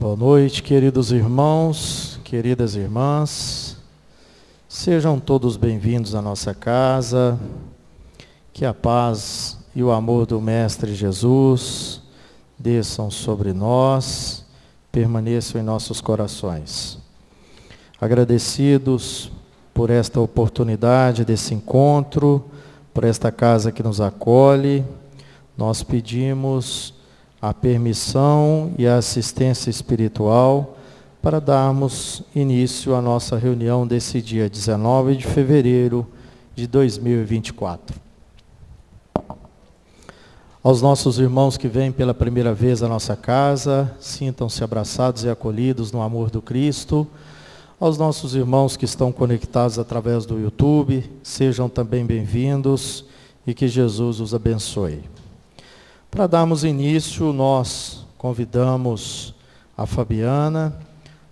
Boa noite, queridos irmãos, queridas irmãs. Sejam todos bem-vindos à nossa casa. Que a paz e o amor do Mestre Jesus desçam sobre nós, permaneçam em nossos corações. Agradecidos por esta oportunidade desse encontro, por esta casa que nos acolhe, nós pedimos a permissão e a assistência espiritual para darmos início à nossa reunião desse dia 19 de fevereiro de 2024. Aos nossos irmãos que vêm pela primeira vez à nossa casa, sintam-se abraçados e acolhidos no amor do Cristo. Aos nossos irmãos que estão conectados através do YouTube, sejam também bem-vindos e que Jesus os abençoe. Para darmos início, nós convidamos a Fabiana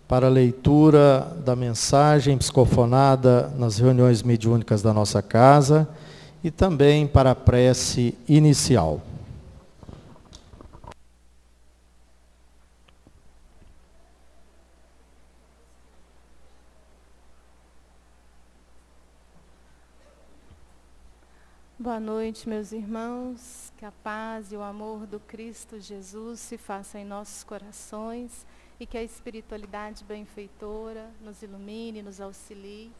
para a leitura da mensagem psicofonada nas reuniões mediúnicas da nossa casa e também para a prece inicial. Boa noite, meus irmãos. Que a paz e o amor do Cristo Jesus se façam em nossos corações e que a espiritualidade benfeitora nos ilumine, nos auxilie.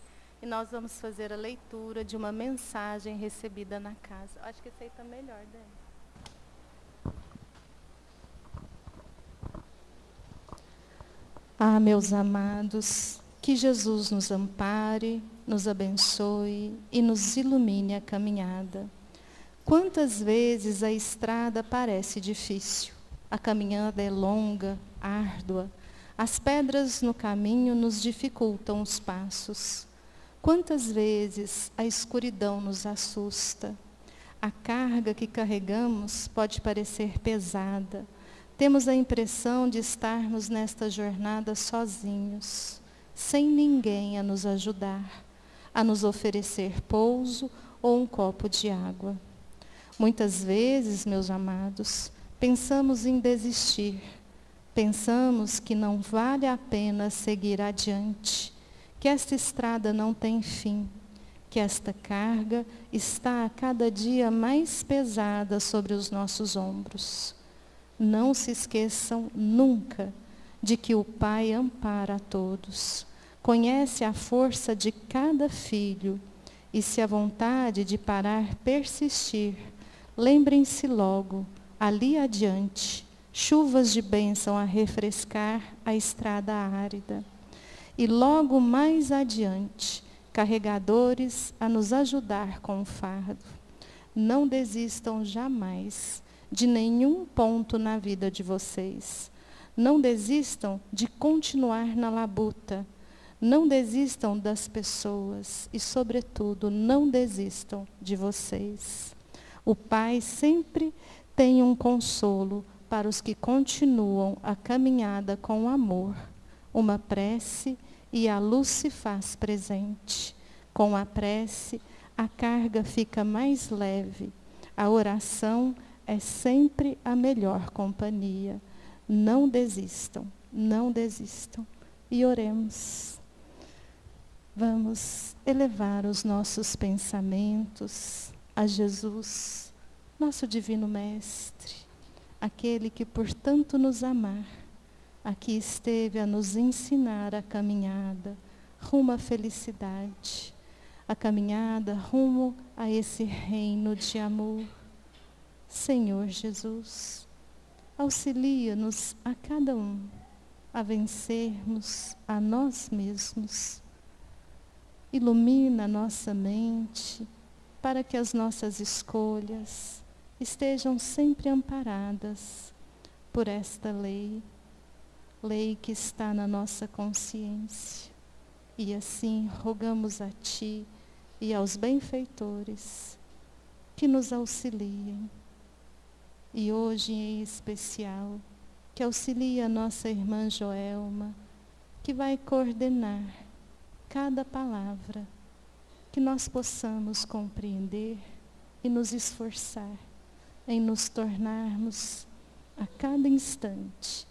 E nós vamos fazer a leitura de uma mensagem recebida na casa. Acho que esse aí está melhor, Dani. Ah, meus amados, que Jesus nos ampare, nos abençoe e nos ilumine a caminhada. Quantas vezes a estrada parece difícil, a caminhada é longa, árdua, as pedras no caminho nos dificultam os passos. Quantas vezes a escuridão nos assusta, a carga que carregamos pode parecer pesada, temos a impressão de estarmos nesta jornada sozinhos, sem ninguém a nos ajudar, a nos oferecer pouso ou um copo de água. Muitas vezes, meus amados, pensamos em desistir, pensamos que não vale a pena seguir adiante, que esta estrada não tem fim, que esta carga está a cada dia mais pesada sobre os nossos ombros. Não se esqueçam nunca de que o Pai ampara a todos, conhece a força de cada filho e se a vontade de parar persistir, lembrem-se logo, ali adiante, chuvas de bênção a refrescar a estrada árida. E logo mais adiante, carregadores a nos ajudar com o fardo. Não desistam jamais de nenhum ponto na vida de vocês. Não desistam de continuar na labuta. Não desistam das pessoas e, sobretudo, não desistam de vocês. O Pai sempre tem um consolo para os que continuam a caminhada com amor. Uma prece e a luz se faz presente. Com a prece, a carga fica mais leve. A oração é sempre a melhor companhia. Não desistam, não desistam. E oremos. Vamos elevar os nossos pensamentos a Jesus, nosso Divino Mestre, aquele que por tanto nos amar, aqui esteve a nos ensinar a caminhada rumo à felicidade, a caminhada rumo a esse reino de amor. Senhor Jesus, auxilia-nos a cada um a vencermos a nós mesmos. Ilumina nossa mente para que as nossas escolhas estejam sempre amparadas por esta lei que está na nossa consciência. E assim rogamos a Ti e aos benfeitores que nos auxiliem. E hoje em especial, que auxilie a nossa irmã Joelma, que vai coordenar cada palavra, que nós possamos compreender e nos esforçar em nos tornarmos a cada instante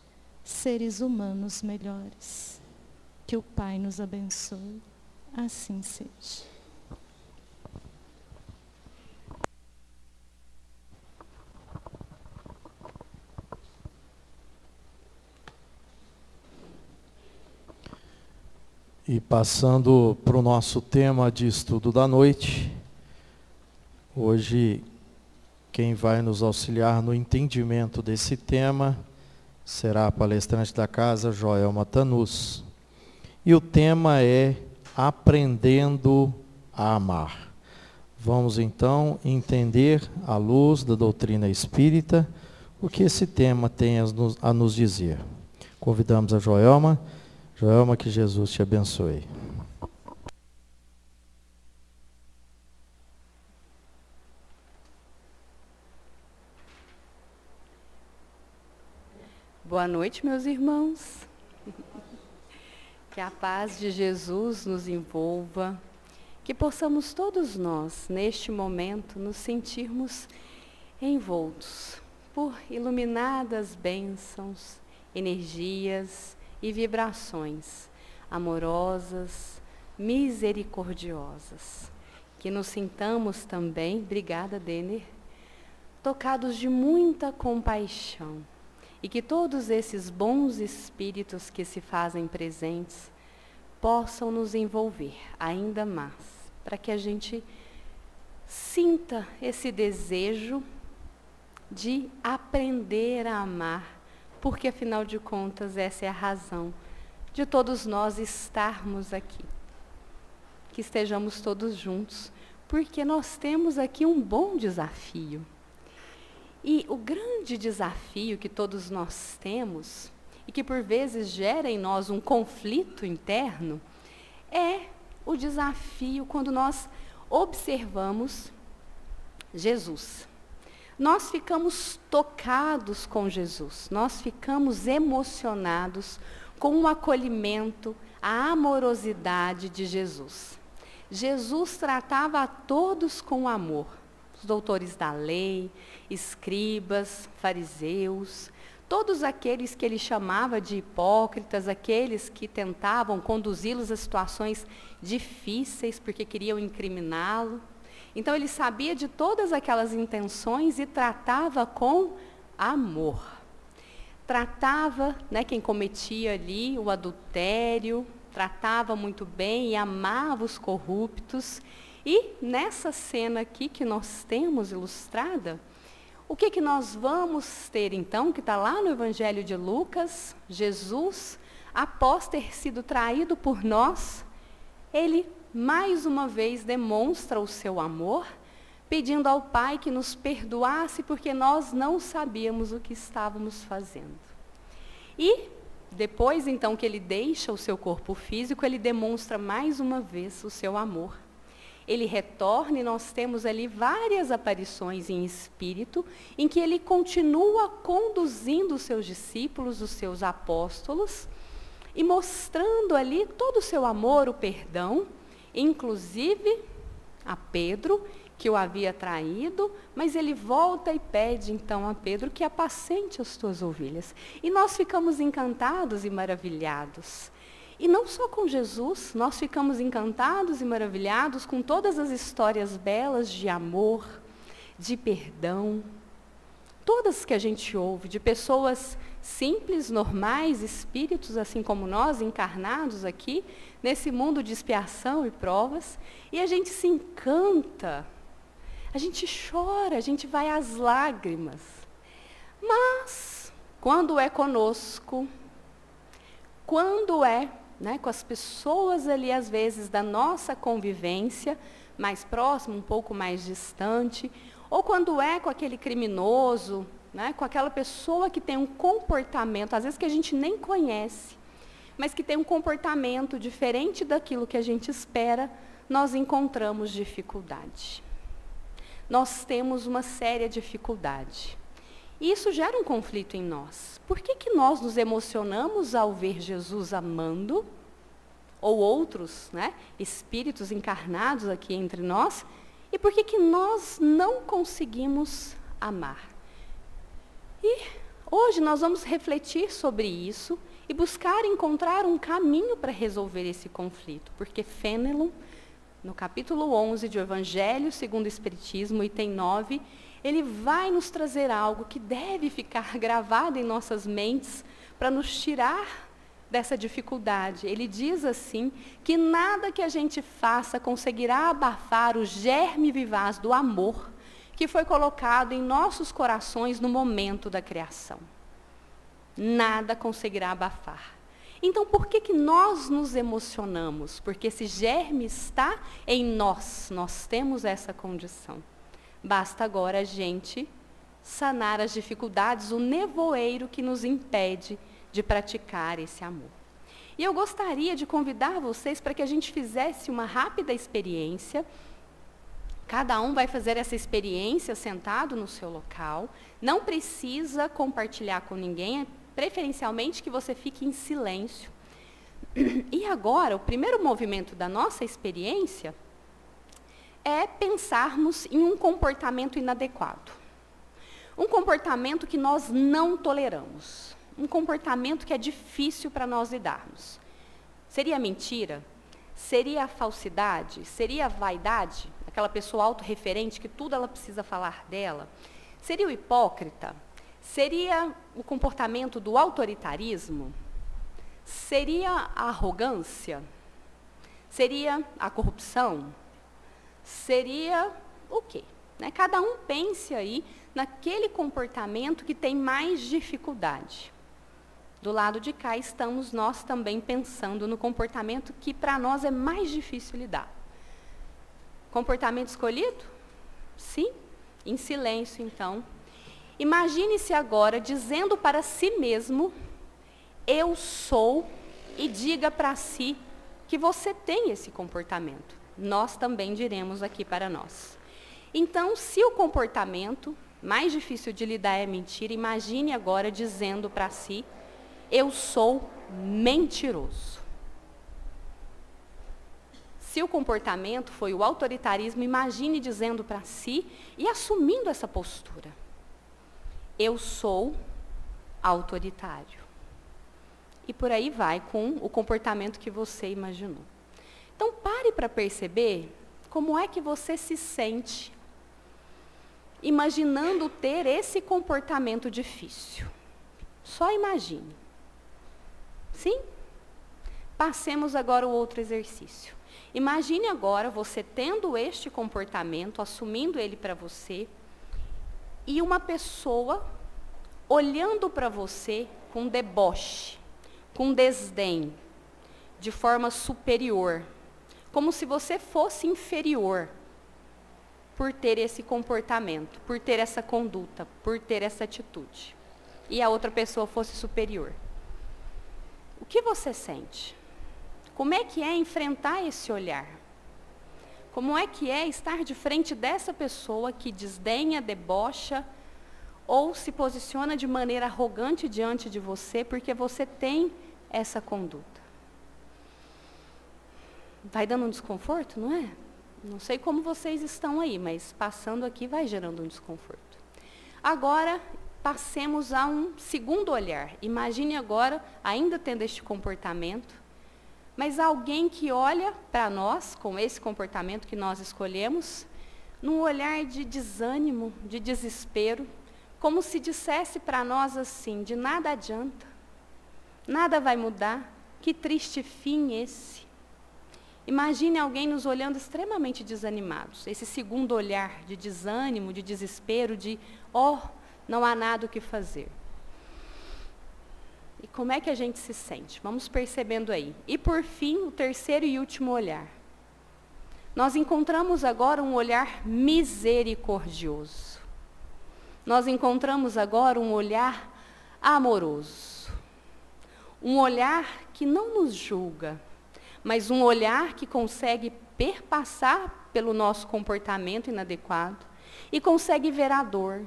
seres humanos melhores. Que o Pai nos abençoe. Assim seja. E passando para o nosso tema de estudo da noite, hoje quem vai nos auxiliar no entendimento desse tema será a palestrante da casa, Joelma Tanus. E o tema é Aprendendo a Amar. Vamos então entender, à luz da doutrina espírita, o que esse tema tem a nos dizer. Convidamos a Joelma. Joelma, que Jesus te abençoe. Boa noite, meus irmãos. Que a paz de Jesus nos envolva, que possamos todos nós, neste momento, nos sentirmos envoltos por iluminadas bênçãos, energias e vibrações amorosas, misericordiosas. Que nos sintamos também, obrigada, Denner, tocados de muita compaixão. E que todos esses bons espíritos que se fazem presentes possam nos envolver ainda mais, para que a gente sinta esse desejo de aprender a amar, porque afinal de contas essa é a razão de todos nós estarmos aqui. Que estejamos todos juntos, porque nós temos aqui um bom desafio. E o grande desafio que todos nós temos, e que por vezes gera em nós um conflito interno, é o desafio quando nós observamos Jesus. Nós ficamos tocados com Jesus, nós ficamos emocionados com o acolhimento, a amorosidade de Jesus. Jesus tratava a todos com amor. Os doutores da lei, escribas, fariseus, todos aqueles que ele chamava de hipócritas, aqueles que tentavam conduzi-los a situações difíceis porque queriam incriminá-lo. Então ele sabia de todas aquelas intenções e tratava com amor. Tratava, quem cometia ali o adultério, tratava muito bem e amava os corruptos. E nessa cena aqui que nós temos ilustrada, o que nós vamos ter então, que está lá no Evangelho de Lucas? Jesus, após ter sido traído por nós, ele mais uma vez demonstra o seu amor, pedindo ao Pai que nos perdoasse, porque nós não sabíamos o que estávamos fazendo. E depois então que ele deixa o seu corpo físico, ele demonstra mais uma vez o seu amor. Ele retorna e nós temos ali várias aparições em espírito, em que ele continua conduzindo os seus discípulos, os seus apóstolos, e mostrando ali todo o seu amor, o perdão, inclusive a Pedro, que o havia traído, mas ele volta e pede então a Pedro que apacente as tuas ovelhas. E nós ficamos encantados e maravilhados. E não só com Jesus, nós ficamos encantados e maravilhados com todas as histórias belas de amor, de perdão, todas que a gente ouve, de pessoas simples, normais, espíritos, assim como nós, encarnados aqui, nesse mundo de expiação e provas, e a gente se encanta, a gente chora, a gente vai às lágrimas. Mas, quando é conosco, quando é com as pessoas ali, às vezes, da nossa convivência, mais próximo, um pouco mais distante, ou quando é com aquele criminoso, com aquela pessoa que tem um comportamento, às vezes que a gente nem conhece, mas que tem um comportamento diferente daquilo que a gente espera, nós encontramos dificuldade. Nós temos uma séria dificuldade. E isso gera um conflito em nós. Por que nós nos emocionamos ao ver Jesus amando, ou outros espíritos encarnados aqui entre nós, e por que nós não conseguimos amar? E Hoje nós vamos refletir sobre isso e buscar encontrar um caminho para resolver esse conflito, porque Fenelon, no capítulo 11 de O Evangelho segundo o Espiritismo, item 9, ele vai nos trazer algo que deve ficar gravado em nossas mentes para nos tirar dessa dificuldade. Ele diz assim, que nada que a gente faça conseguirá abafar o germe vivaz do amor que foi colocado em nossos corações no momento da criação. Nada conseguirá abafar. Então, por que nós nos emocionamos? Porque esse germe está em nós temos essa condição. Basta agora a gente sanar as dificuldades, o nevoeiro que nos impede de praticar esse amor. E eu gostaria de convidar vocês para que a gente fizesse uma rápida experiência. Cada um vai fazer essa experiência sentado no seu local. Não precisa compartilhar com ninguém, preferencialmente que você fique em silêncio. E agora, o primeiro movimento da nossa experiência é pensarmos em um comportamento inadequado. Um comportamento que nós não toleramos. Um comportamento que é difícil para nós lidarmos. Seria mentira? Seria a falsidade? Seria a vaidade? Aquela pessoa autorreferente que tudo ela precisa falar dela? Seria o hipócrita? Seria o comportamento do autoritarismo? Seria a arrogância? Seria a corrupção? Seria o quê? Né? Cada um pense aí naquele comportamento que tem mais dificuldade. Do lado de cá estamos nós também pensando no comportamento que para nós é mais difícil lidar. Comportamento escolhido? Sim. Em silêncio, então. Imagine-se agora dizendo para si mesmo, eu sou, e diga para si que você tem esse comportamento. Nós também diremos aqui para nós. Então, se o comportamento mais difícil de lidar é mentira, imagine agora dizendo para si, eu sou mentiroso. Se o comportamento foi o autoritarismo, imagine dizendo para si e assumindo essa postura. Eu sou autoritário. E por aí vai com o comportamento que você imaginou. Então pare para perceber como é que você se sente imaginando ter esse comportamento difícil. Só imagine. Sim? Passemos agora o outro exercício. Imagine agora você tendo este comportamento, assumindo ele para você, e uma pessoa olhando para você com deboche, com desdém, de forma superior, como se você fosse inferior por ter esse comportamento, por ter essa conduta, por ter essa atitude, e a outra pessoa fosse superior. O que você sente? Como é que é enfrentar esse olhar? Como é que é estar de frente dessa pessoa que desdenha, debocha, ou se posiciona de maneira arrogante diante de você, porque você tem essa conduta? Vai dando um desconforto, não é? Não sei como vocês estão aí, mas passando aqui vai gerando um desconforto. Agora, passemos a um segundo olhar. Imagine agora, ainda tendo este comportamento, mas alguém que olha para nós, com esse comportamento que nós escolhemos, num olhar de desânimo, de desespero, como se dissesse para nós assim, de nada adianta, nada vai mudar, que triste fim esse. Imagine alguém nos olhando extremamente desanimados, esse segundo olhar de desânimo, de desespero, de, não há nada o que fazer. E como é que a gente se sente? Vamos percebendo aí. E por fim, o terceiro e último olhar. Nós encontramos agora um olhar misericordioso. Nós encontramos agora um olhar amoroso. Um olhar que não nos julga, mas um olhar que consegue perpassar pelo nosso comportamento inadequado e consegue ver a dor,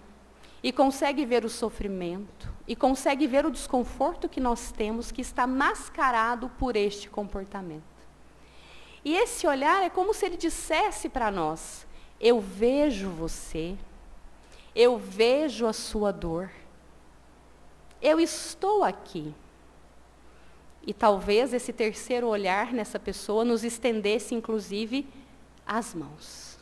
e consegue ver o sofrimento, e consegue ver o desconforto que nós temos, que está mascarado por este comportamento. E esse olhar é como se ele dissesse para nós, eu vejo você, eu vejo a sua dor, eu estou aqui. E talvez esse terceiro olhar nessa pessoa nos estendesse, inclusive, as mãos.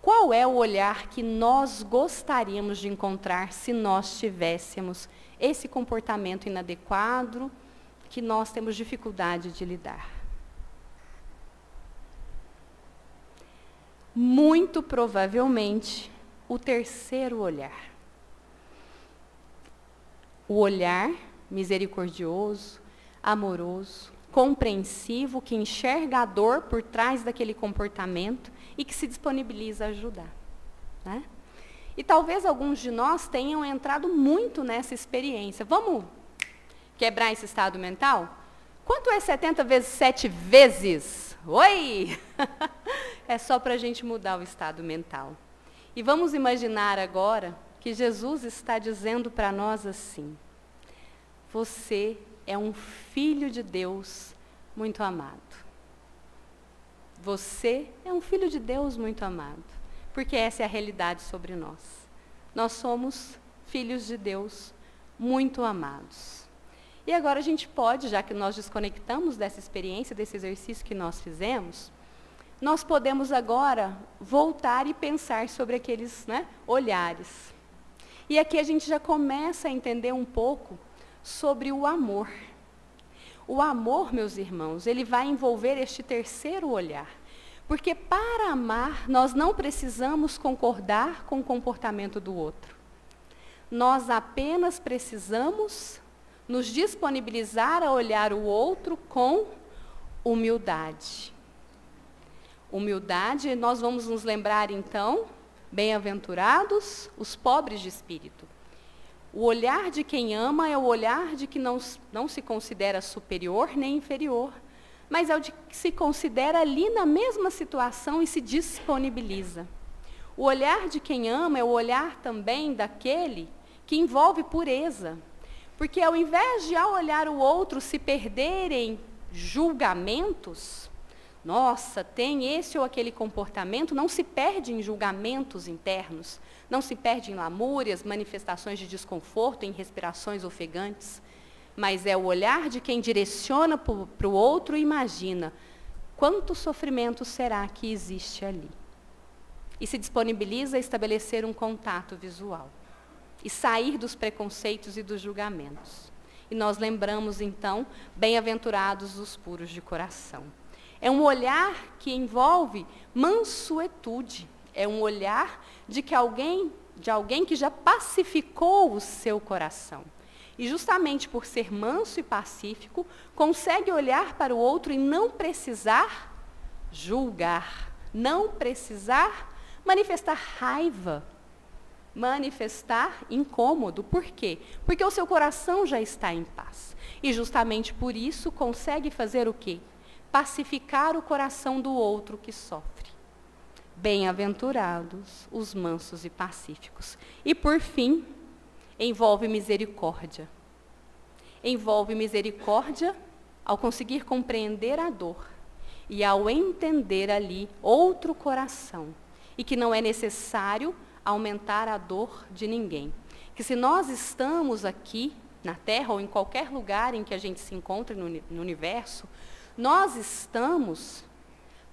Qual é o olhar que nós gostaríamos de encontrar se nós tivéssemos esse comportamento inadequado que nós temos dificuldade de lidar? Muito provavelmente, o terceiro olhar. O olhar misericordioso, amoroso, compreensivo, que enxerga a dor por trás daquele comportamento e que se disponibiliza a ajudar, né? E talvez alguns de nós tenham entrado muito nessa experiência. Vamos quebrar esse estado mental? Quanto é 70 vezes 7 vezes? Oi! É só para a gente mudar o estado mental. E vamos imaginar agora que Jesus está dizendo para nós assim: você é um filho de Deus muito amado. Você é um filho de Deus muito amado, porque essa é a realidade sobre nós. Nós somos filhos de Deus muito amados. E agora a gente pode, já que nós desconectamos dessa experiência, desse exercício que nós fizemos, nós podemos agora voltar e pensar sobre aqueles, né, olhares. E aqui a gente já começa a entender um pouco sobre o amor. O amor, meus irmãos, ele vai envolver este terceiro olhar. Porque para amar, nós não precisamos concordar com o comportamento do outro. Nós apenas precisamos nos disponibilizar a olhar o outro com humildade. Humildade, nós vamos nos lembrar então, bem-aventurados os pobres de espírito. O olhar de quem ama é o olhar de que não se considera superior nem inferior, mas é o de que se considera ali na mesma situação e se disponibiliza. O olhar de quem ama é o olhar também daquele que envolve pureza, porque ao invés de ao olhar o outro se perder em julgamentos, nossa, tem esse ou aquele comportamento, não se perde em julgamentos internos, não se perde em lamúrias, manifestações de desconforto, em respirações ofegantes, mas é o olhar de quem direciona para o outro e imagina quanto sofrimento será que existe ali. E se disponibiliza a estabelecer um contato visual e sair dos preconceitos e dos julgamentos. E nós lembramos então, bem-aventurados os puros de coração. É um olhar que envolve mansuetude, é um olhar de alguém que já pacificou o seu coração. E justamente por ser manso e pacífico, consegue olhar para o outro e não precisar julgar, não precisar manifestar raiva, manifestar incômodo. Por quê? Porque o seu coração já está em paz. E justamente por isso consegue fazer o quê? Pacificar o coração do outro que sofre. Bem-aventurados os mansos e pacíficos. E por fim, envolve misericórdia. Envolve misericórdia ao conseguir compreender a dor e ao entender ali outro coração. E que não é necessário aumentar a dor de ninguém. Que se nós estamos aqui na Terra ou em qualquer lugar em que a gente se encontre no universo, nós estamos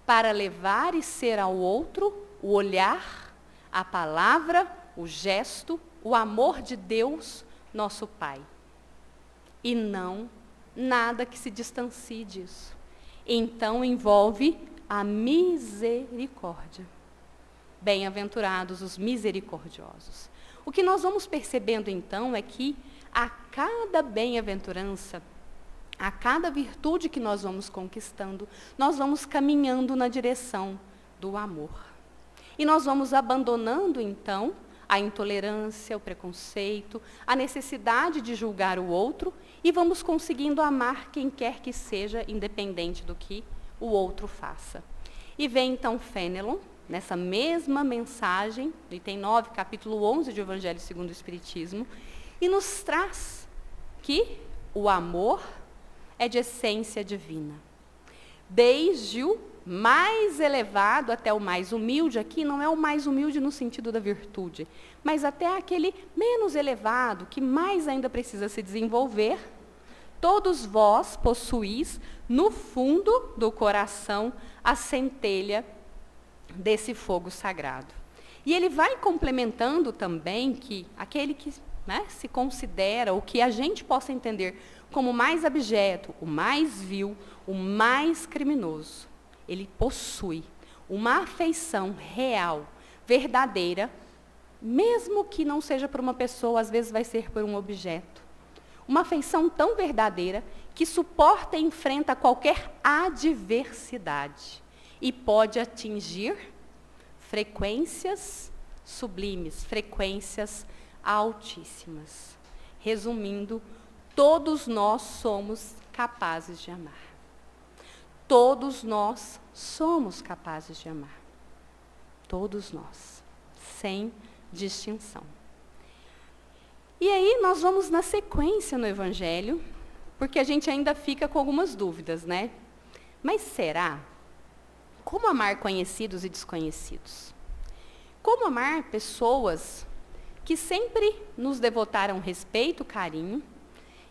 para levar e ser ao outro o olhar, a palavra, o gesto, o amor de Deus, nosso Pai. E não nada que se distancie disso. Então envolve a misericórdia. Bem-aventurados os misericordiosos. O que nós vamos percebendo então é que a cada bem-aventurança, a cada virtude que nós vamos conquistando, nós vamos caminhando na direção do amor. E nós vamos abandonando, então, a intolerância, o preconceito, a necessidade de julgar o outro e vamos conseguindo amar quem quer que seja, independente do que o outro faça. E vem, então, Fenelon, nessa mesma mensagem, item 9, capítulo 11 de Evangelho segundo o Espiritismo, e nos traz que o amor é de essência divina. Desde o mais elevado até o mais humilde, aqui não é o mais humilde no sentido da virtude, mas até aquele menos elevado, que mais ainda precisa se desenvolver, todos vós possuís no fundo do coração a centelha desse fogo sagrado. E ele vai complementando também que aquele que, né, se considera, o que a gente possa entender como o mais abjeto, o mais vil, o mais criminoso, ele possui uma afeição real, verdadeira, mesmo que não seja por uma pessoa, às vezes vai ser por um objeto. Uma afeição tão verdadeira que suporta e enfrenta qualquer adversidade e pode atingir frequências sublimes, frequências altíssimas. Resumindo, todos nós somos capazes de amar. Todos nós somos capazes de amar. Todos nós, sem distinção. E aí nós vamos na sequência no Evangelho, porque a gente ainda fica com algumas dúvidas, né? Mas será? Como amar conhecidos e desconhecidos? Como amar pessoas que sempre nos devotaram respeito, carinho?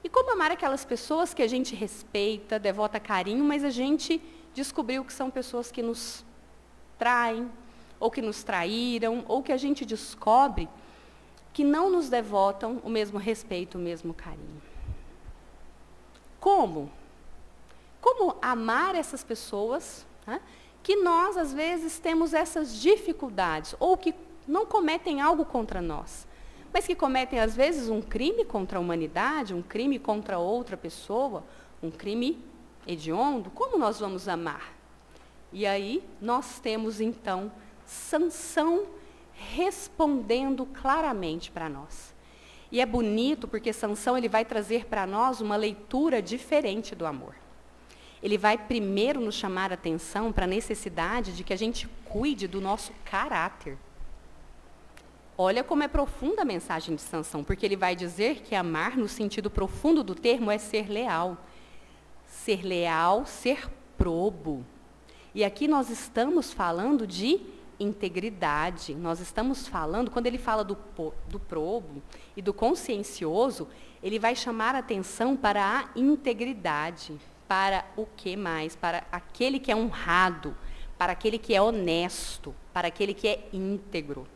E como amar aquelas pessoas que a gente respeita, devota carinho, mas a gente descobriu que são pessoas que nos traem, ou que nos traíram, ou que a gente descobre que não nos devotam o mesmo respeito, o mesmo carinho? Como? Como amar essas pessoas, né, que nós, às vezes, temos essas dificuldades, ou que não cometem algo contra nós, mas que cometem, às vezes, um crime contra a humanidade, um crime contra outra pessoa, um crime hediondo? Como nós vamos amar? E aí, nós temos, então, Sansão respondendo claramente para nós. E é bonito porque Sansão ele vai trazer para nós uma leitura diferente do amor. Ele vai primeiro nos chamar a atenção para a necessidade de que a gente cuide do nosso caráter. Olha como é profunda a mensagem de Sansão, porque ele vai dizer que amar, no sentido profundo do termo, é ser leal. Ser leal, ser probo. E aqui nós estamos falando de integridade. Nós estamos falando, quando ele fala do probo e do consciencioso, ele vai chamar a atenção para a integridade. Para o que mais? Para aquele que é honrado, para aquele que é honesto, para aquele que é íntegro.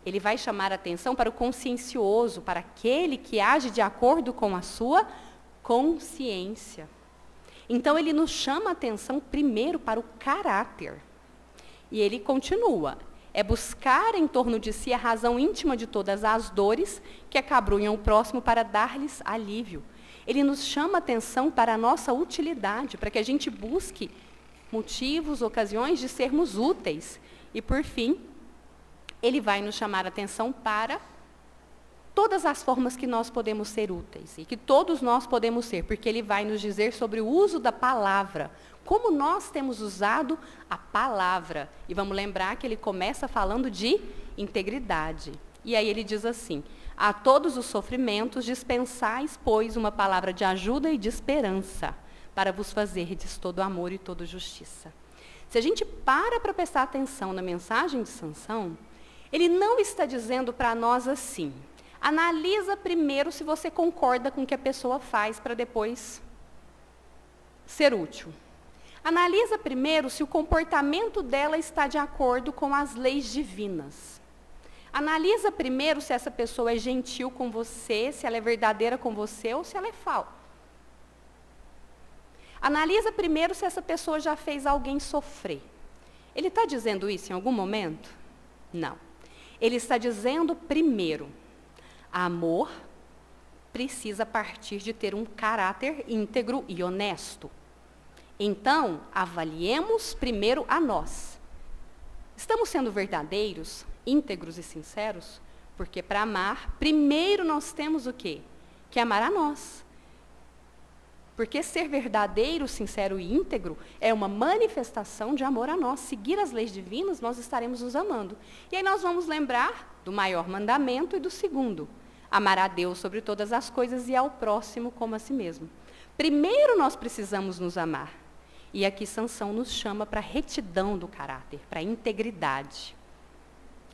Ele vai chamar a atenção para o consciencioso, para aquele que age de acordo com a sua consciência. Então, ele nos chama a atenção primeiro para o caráter. E ele continua, é buscar em torno de si a razão íntima de todas as dores que acabrunham o próximo para dar-lhes alívio. Ele nos chama a atenção para a nossa utilidade, para que a gente busque motivos, ocasiões de sermos úteis. E, por fim, ele vai nos chamar a atenção para todas as formas que nós podemos ser úteis, e que todos nós podemos ser, porque ele vai nos dizer sobre o uso da palavra, como nós temos usado a palavra. E vamos lembrar que ele começa falando de integridade. E aí ele diz assim, a todos os sofrimentos dispensais, pois, uma palavra de ajuda e de esperança, para vos fazerdes todo amor e toda justiça. Se a gente para prestar atenção na mensagem de Sansão, ele não está dizendo para nós assim, analisa primeiro se você concorda com o que a pessoa faz para depois ser útil. Analisa primeiro se o comportamento dela está de acordo com as leis divinas. Analisa primeiro se essa pessoa é gentil com você, se ela é verdadeira com você ou se ela é falsa. Analisa primeiro se essa pessoa já fez alguém sofrer. Ele está dizendo isso em algum momento? Não. Ele está dizendo primeiro, amor precisa partir de ter um caráter íntegro e honesto. Então, avaliemos primeiro a nós. Estamos sendo verdadeiros, íntegros e sinceros? Porque para amar, primeiro nós temos o quê? Que amar a nós. Porque ser verdadeiro, sincero e íntegro é uma manifestação de amor a nós. Seguir as leis divinas, nós estaremos nos amando. E aí nós vamos lembrar do maior mandamento e do segundo. Amar a Deus sobre todas as coisas e ao próximo como a si mesmo. Primeiro nós precisamos nos amar. E aqui Sansão nos chama para a retidão do caráter, para a integridade.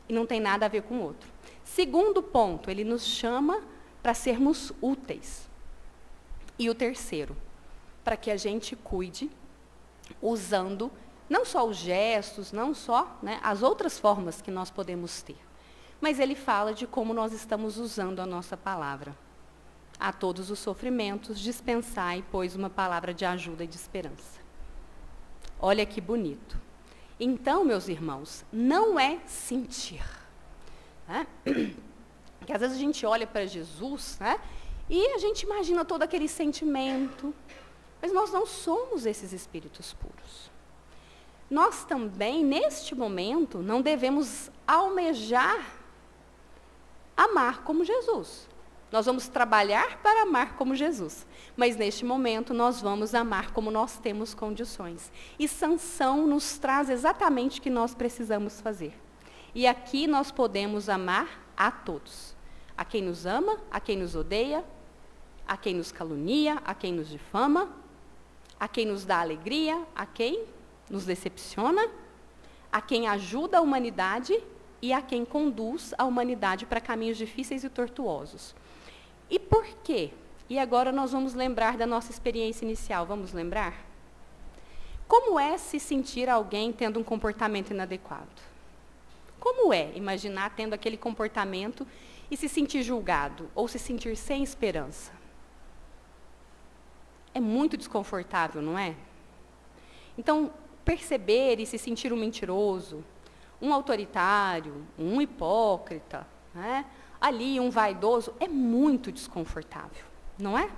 E não tem nada a ver com o outro. Segundo ponto, ele nos chama para sermos úteis. E o terceiro, para que a gente cuide, usando não só os gestos, não só, né, as outras formas que nós podemos ter. Mas ele fala de como nós estamos usando a nossa palavra. A todos os sofrimentos, dispensai, pois, uma palavra de ajuda e de esperança. Olha que bonito. Então, meus irmãos, não é sentir. Né? Porque às vezes a gente olha para Jesus, né, e a gente imagina todo aquele sentimento, mas nós não somos esses espíritos puros. Nós também, neste momento, não devemos almejar amar como Jesus. Nós vamos trabalhar para amar como Jesus. Mas neste momento nós vamos amar como nós temos condições. E Sansão nos traz exatamente o que nós precisamos fazer. E aqui nós podemos amar a todos. A quem nos ama, a quem nos odeia, a quem nos calunia, a quem nos difama, a quem nos dá alegria, a quem nos decepciona, a quem ajuda a humanidade e a quem conduz a humanidade para caminhos difíceis e tortuosos. E por quê? E agora nós vamos lembrar da nossa experiência inicial. Vamos lembrar? Como é se sentir alguém tendo um comportamento inadequado? Como é imaginar tendo aquele comportamento e se sentir julgado ou se sentir sem esperança? É muito desconfortável, não é? Então, perceber e se sentir um mentiroso, um autoritário, um hipócrita, né? Ali um vaidoso, é muito desconfortável, não é?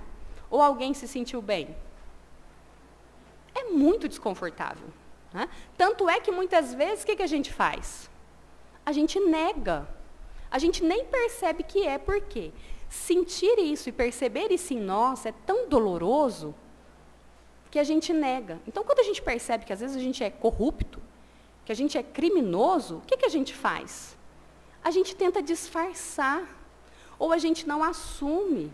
Ou alguém se sentiu bem? É muito desconfortável. Né? Tanto é que muitas vezes, o que a gente faz? A gente nega. A gente nem percebe que é, por quê? Sentir isso e perceber isso em nós é tão doloroso que a gente nega. Então, quando a gente percebe que às vezes a gente é corrupto, que a gente é criminoso, o que a gente faz? A gente tenta disfarçar, ou a gente não assume,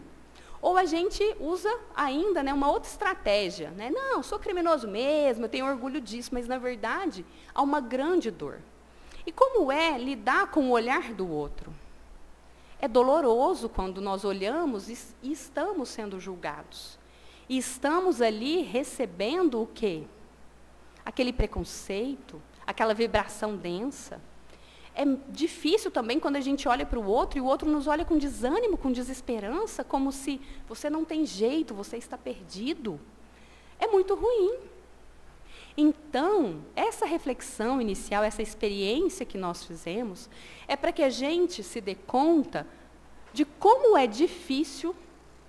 ou a gente usa ainda, né, uma outra estratégia. Né? Não, eu sou criminoso mesmo, eu tenho orgulho disso, mas na verdade há uma grande dor. E como é lidar com o olhar do outro? É doloroso quando nós olhamos e estamos sendo julgados. E estamos ali recebendo o quê? Aquele preconceito, aquela vibração densa. É difícil também quando a gente olha para o outro e o outro nos olha com desânimo, com desesperança, como se você não tem jeito, você está perdido. É muito ruim. Então, essa reflexão inicial, essa experiência que nós fizemos, é para que a gente se dê conta de como é difícil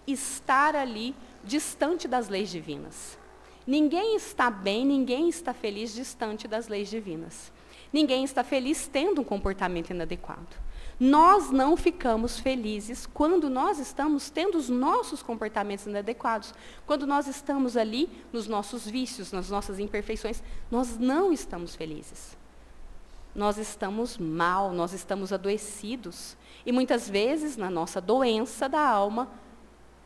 estar ali distante das leis divinas. Ninguém está bem, ninguém está feliz distante das leis divinas. Ninguém está feliz tendo um comportamento inadequado. Nós não ficamos felizes quando nós estamos tendo os nossos comportamentos inadequados. Quando nós estamos ali nos nossos vícios, nas nossas imperfeições, nós não estamos felizes. Nós estamos mal, nós estamos adoecidos. E muitas vezes, na nossa doença da alma,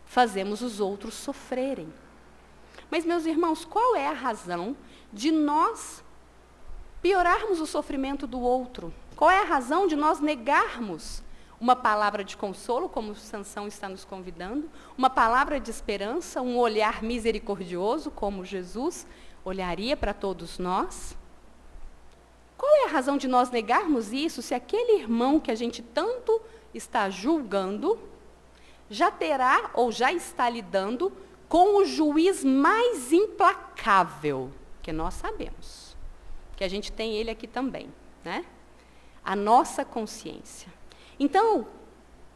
fazemos os outros sofrerem. Mas, meus irmãos, qual é a razão de nós piorarmos o sofrimento do outro? Qual é a razão de nós negarmos uma palavra de consolo, como Sansão está nos convidando, uma palavra de esperança, um olhar misericordioso, como Jesus olharia para todos nós? Qual é a razão de nós negarmos isso se aquele irmão que a gente tanto está julgando já terá ou já está lidando com o juiz mais implacável, que nós sabemos, que a gente tem ele aqui também, né? A nossa consciência. Então,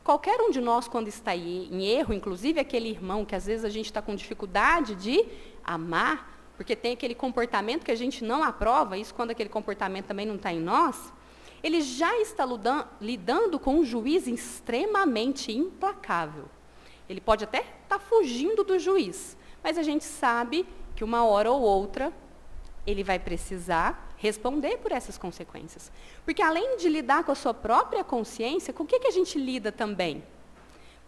qualquer um de nós, quando está em erro, inclusive aquele irmão que às vezes a gente está com dificuldade de amar, porque tem aquele comportamento que a gente não aprova, isso quando aquele comportamento também não está em nós, ele já está lidando com um juiz extremamente implacável. Ele pode até estar fugindo do juiz, mas a gente sabe que uma hora ou outra ele vai precisar responder por essas consequências. Porque além de lidar com a sua própria consciência, com o que a gente lida também?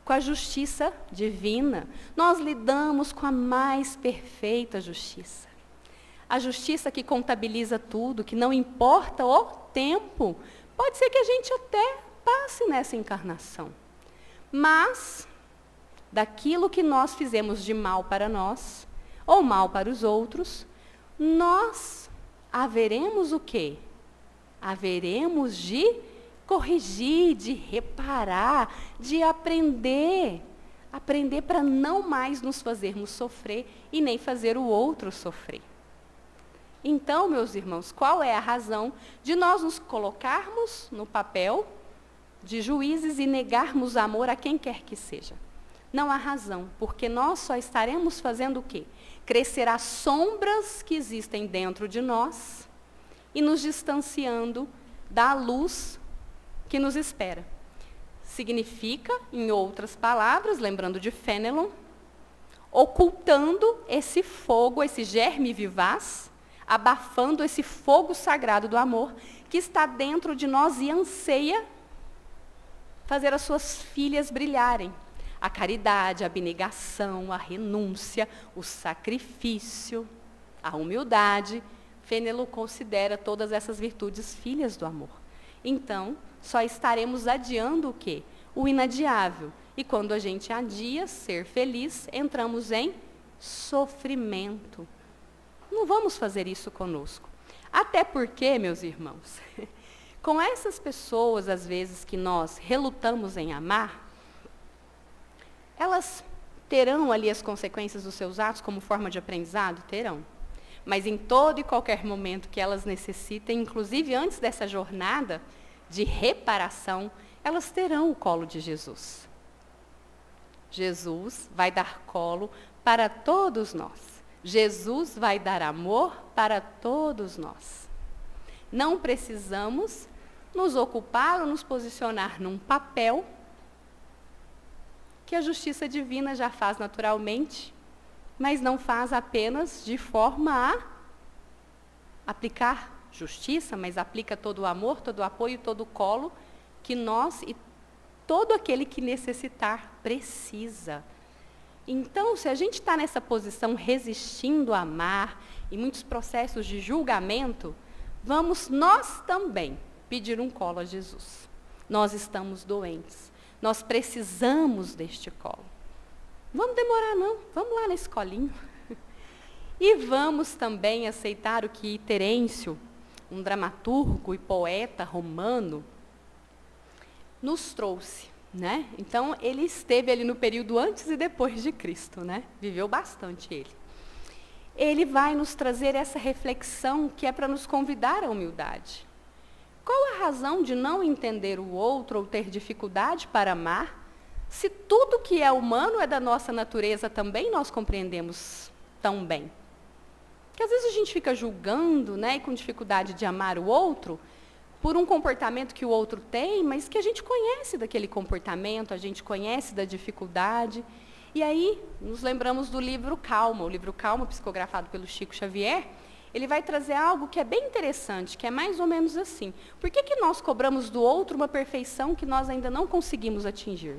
Com a justiça divina. Nós lidamos com a mais perfeita justiça. a justiça que contabiliza tudo, que não importa o tempo. Pode ser que a gente até passe nessa encarnação. Mas, daquilo que nós fizemos de mal para nós, ou mal para os outros, nós haveremos o quê? Haveremos de corrigir, de reparar, de aprender. Aprender para não mais nos fazermos sofrer e nem fazer o outro sofrer. Então, meus irmãos, qual é a razão de nós nos colocarmos no papel de juízes e negarmos amor a quem quer que seja? Não há razão, porque nós só estaremos fazendo o quê? Crescer as sombras que existem dentro de nós e nos distanciando da luz que nos espera. Significa, em outras palavras, lembrando de Fenelon, ocultando esse fogo, esse germe vivaz, abafando esse fogo sagrado do amor que está dentro de nós e anseia fazer as suas filhas brilharem. A caridade, a abnegação, a renúncia, o sacrifício, a humildade. Fenelon considera todas essas virtudes filhas do amor. Então, só estaremos adiando o quê? O inadiável. E quando a gente adia ser feliz, entramos em sofrimento. Não vamos fazer isso conosco. Até porque, meus irmãos, com essas pessoas, às vezes, que nós relutamos em amar, elas terão ali as consequências dos seus atos como forma de aprendizado? Terão. Mas em todo e qualquer momento que elas necessitem, inclusive antes dessa jornada de reparação, elas terão o colo de Jesus. Jesus vai dar colo para todos nós. Jesus vai dar amor para todos nós. Não precisamos nos ocupar ou nos posicionar num papel que a justiça divina já faz naturalmente, mas não faz apenas de forma a aplicar justiça, mas aplica todo o amor, todo o apoio, todo o colo que nós e todo aquele que necessitar precisa. Então, se a gente está nessa posição resistindo a amar, em muitos processos de julgamento, vamos nós também pedir um colo a Jesus. Nós estamos doentes. Nós precisamos deste colo. Vamos demorar não, vamos lá na escolinha. E vamos também aceitar o que Terêncio, um dramaturgo e poeta romano, nos trouxe, né? Então, ele esteve ali no período antes e depois de Cristo, né? Viveu bastante ele. Ele vai nos trazer essa reflexão que é para nos convidar à humildade. Qual a razão de não entender o outro ou ter dificuldade para amar, se tudo que é humano é da nossa natureza também nós compreendemos tão bem? Porque às vezes a gente fica julgando, né, e com dificuldade de amar o outro por um comportamento que o outro tem, mas que a gente conhece daquele comportamento, a gente conhece da dificuldade. E aí, nos lembramos do livro Calma. O livro Calma, psicografado pelo Chico Xavier, ele vai trazer algo que é bem interessante, que é mais ou menos assim. Por que nós cobramos do outro uma perfeição que nós ainda não conseguimos atingir?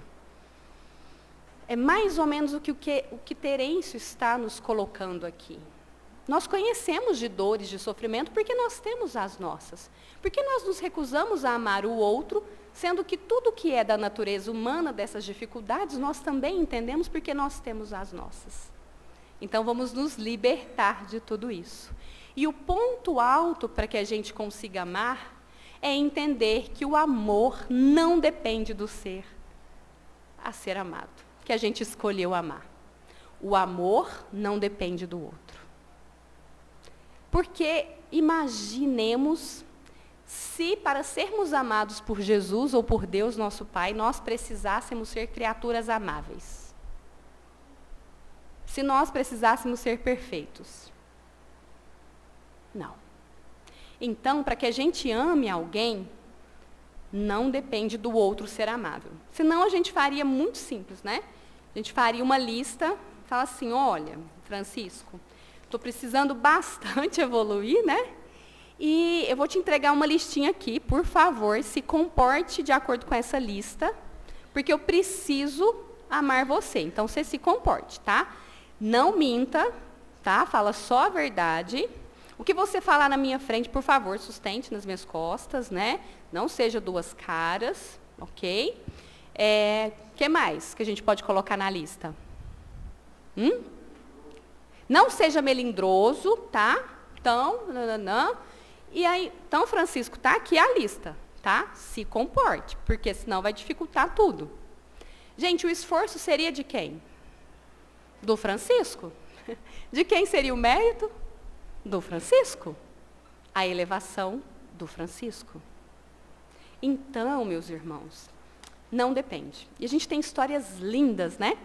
É mais ou menos o que Terêncio está nos colocando aqui. Nós conhecemos de dores, de sofrimento, porque nós temos as nossas. Porque nós nos recusamos a amar o outro, sendo que tudo que é da natureza humana, dessas dificuldades, nós também entendemos porque nós temos as nossas. Então, vamos nos libertar de tudo isso. E o ponto alto para que a gente consiga amar é entender que o amor não depende do ser a ser amado, que a gente escolheu amar. O amor não depende do outro. Porque imaginemos se para sermos amados por Jesus ou por Deus, nosso Pai, nós precisássemos ser criaturas amáveis. Se nós precisássemos ser perfeitos. Não. Então, para que a gente ame alguém, não depende do outro ser amável. Senão a gente faria muito simples, né? A gente faria uma lista, fala assim, olha, Francisco, estou precisando bastante evoluir, né? E eu vou te entregar uma listinha aqui, por favor, se comporte de acordo com essa lista, porque eu preciso amar você. Então, você se comporte, tá? Não minta, tá? Fala só a verdade. O que você falar na minha frente, por favor, sustente nas minhas costas, né? Não seja duas caras, ok? Que mais que a gente pode colocar na lista? Não seja melindroso, tá? Então, E aí, então, Francisco, tá aqui a lista, tá? Se comporte, porque senão vai dificultar tudo. Gente, o esforço seria de quem? Do Francisco. De quem seria o mérito? Do Francisco. A elevação do Francisco. Então, meus irmãos, não depende. E a gente tem histórias lindas, né?